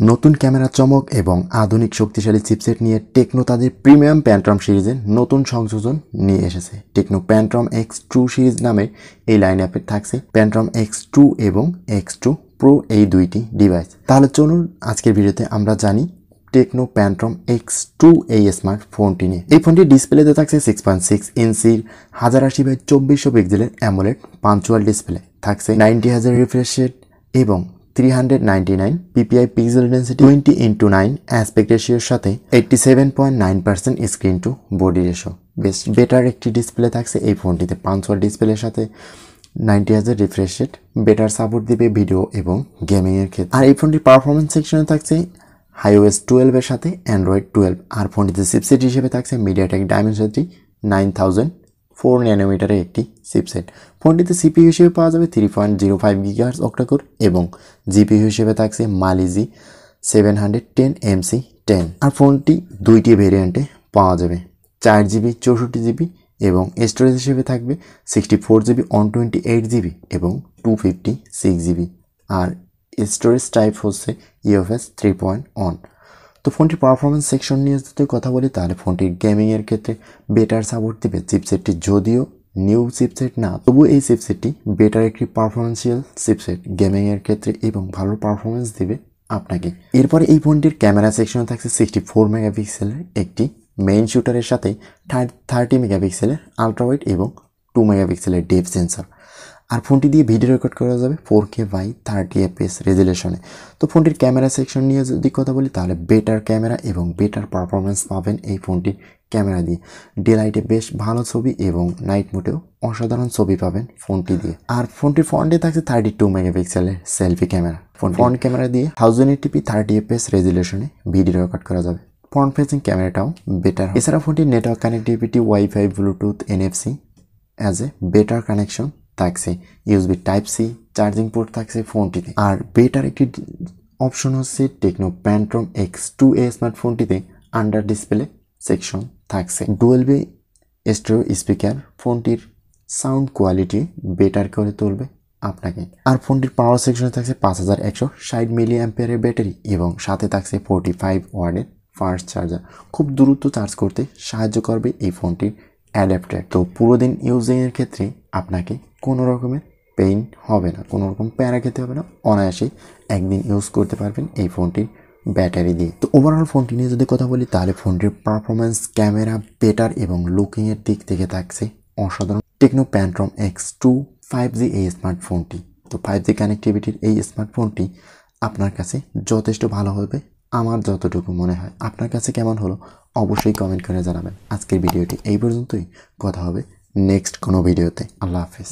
নতুন ক্যামেরা চমক এবং আধুনিক শক্তিশালী চিপসেট নিয়ে টেকনো তাদের প্রিমিয়াম প্যান্ট্রম সিরিজের নতুন সংযোজন নিয়ে এসেছে। টেকনো প্যান্ট্রম X2 সিরিজ নামে এই লাইন আপে থাকছে প্যান্ট্রম X2 এবং X2 প্রো এই দুইটি ডিভাইস। তাহলে চলুন আজকের ভিডিওতে আমরা জানি টেকনো প্যান্ট্রম X2 এই স্মার্টফোনটি নিয়ে। এই ফোনটি ডিসপ্লেতে থাকছে 6.6 ইঞ্চির 1080x2400 পিক্সেলের অ্যামোলেড পাঞ্চুয়াল ডিসপ্লে, থাকছে 90,000 রিফ্রেশ রেট এবং 399 ppi pixel density 20:9 aspect ratio সাথে 87.9% স্ক্রিন টু বডি রেশিও। বেশ বেটার একটি ডিসপ্লে থাকছে এই ফোনটিতে। পাঞ্চুয়াল ডিসপ্লের সাথে 90,000 রিফ্রেশ রেট, বেটার সাপোর্ট দিবে ভিডিও এবং গেমিং এর ক্ষেত্রে। আর এই ফোনটির পারফরমেন্স সেকশনে থাকছে iOS 12 এর সাথে Android 12। আর ফোনটিতে চিপসেট হিসেবে থাকছে MediaTek Dimensity 9004 ন্যানোমিটারের একটি চিপসেট। ফোনটিতে সিপিইউ হিসেবে পাওয়া যাবে 3.05 GHz অক্টাকোর এবং জিপিইউ হিসেবে থাকছে মালিজি 710MC10। আর ফোনটি দুইটি ভেরিয়েন্টে পাওয়া যাবে, 4GB 64GB এবং স্টোরেজ হিসেবে থাকবে 64GB 128GB এবং 256GB। আর স্টোরেজ টাইপ হচ্ছে UFS 3.1। তো ফোনটির পারফরমেন্স সেকশন নিয়ে যদি কথা বলি তাহলে ফোনটির গেমিংয়ের ক্ষেত্রে বেটার সাপোর্ট দেবে। চিপসেটটি যদিও নিউ চিপসেট না, তবু এই চিপসেটটি বেটার একটি পারফরমেন্সিয়াল চিপসেট গেমিংয়ের ক্ষেত্রে এবং ভালো পারফরমেন্স দেবে আপনাকে। এরপরে এই ফোনটির ক্যামেরা সেকশনে থাকছে 64 মেগাপিক্সেলের একটি মেইন শুটারের সাথে 30 মেগাপিক্সেলের আলট্রাওয়াইড এবং 2 মেগাপিক্সেলের ডেপথ সেন্সর। আর ফোনটি দিয়ে ভিডিও রেকর্ড করা যাবে 4K বাই 30fps রেজুলেশনে। তো ফোনটির ক্যামেরা সেকশন নিয়ে যদি কথা বলি তাহলে বেটার ক্যামেরা এবং বেটার পারফরমেন্স পাবেন এই ফোনটির ক্যামেরা দিয়ে। ডে লাইটে বেশ ভালো ছবি এবং নাইট মোডেও অসাধারণ ছবি পাবেন ফোনটি দিয়ে। আর ফোনটির ফ্রন্টে থাকছে 32 মেগাপিক্সেলের সেলফি ক্যামেরা। ফ্রন্ট ক্যামেরা দিয়ে 1080p 30fps রেজুলেশনে ভিডিও রেকর্ড করা যাবে। ফ্রন্ট ফেসিং ক্যামেরাটাও বেটার। এছাড়া ফোনটির network connectivity wifi, bluetooth, NFC as a better connection থাকছে। USB Type-C চার্জিং পোর্ট থাকছে ফোনটিতে। আর বেটার একটি অপশন হচ্ছে টেকনো প্যান্ট্রম X2 এই স্মার্টফোনটিতে আন্ডার ডিসপ্লে সেকশন থাকছে। ডুয়েল-বে স্টেরিও স্পিকার ফোনটির সাউন্ড কোয়ালিটি বেটার করে তুলবে আপনাকে। আর ফোনটির পাওয়ার সেকশনে থাকছে 5160 mAh ব্যাটারি এবং সাথে থাকছে 45 ওয়াটের ফাস্ট চার্জার। খুব দ্রুত চার্জ করতে সাহায্য করবে এই ফোনটির অ্যাডাপ্টার। তো পুরো দিন ইউজিংয়ের ক্ষেত্রে আপনাকে কোনো রকমের পেইন হবে না, কোনো রকম প্যারা খেতে হবে না, অনায়াসেই একদিন ইউজ করতে পারবেন এই ফোনটির ব্যাটারি দিয়ে। তো ওভারঅল ফোনটি নিয়ে যদি কথা বলি তাহলে ফোনটির পারফরমেন্স, ক্যামেরা বেটার এবং লুকিংয়ের দিক থেকে থাকছে অসাধারণ। টেকনো প্যান্ট্রম X2 5G এই স্মার্টফোনটি, তো 5G কানেক্টিভিটির এই স্মার্টফোনটি আপনার কাছে যথেষ্ট ভালো হবে আমার যতটুকু মনে হয়। আপনার কাছে কেমন হলো অবশ্যই কমেন্ট করে জানাবেন। আজকের ভিডিওটি এই পর্যন্তই, কথা হবে নেক্সট কোনো ভিডিওতে। আল্লাহ হাফেজ।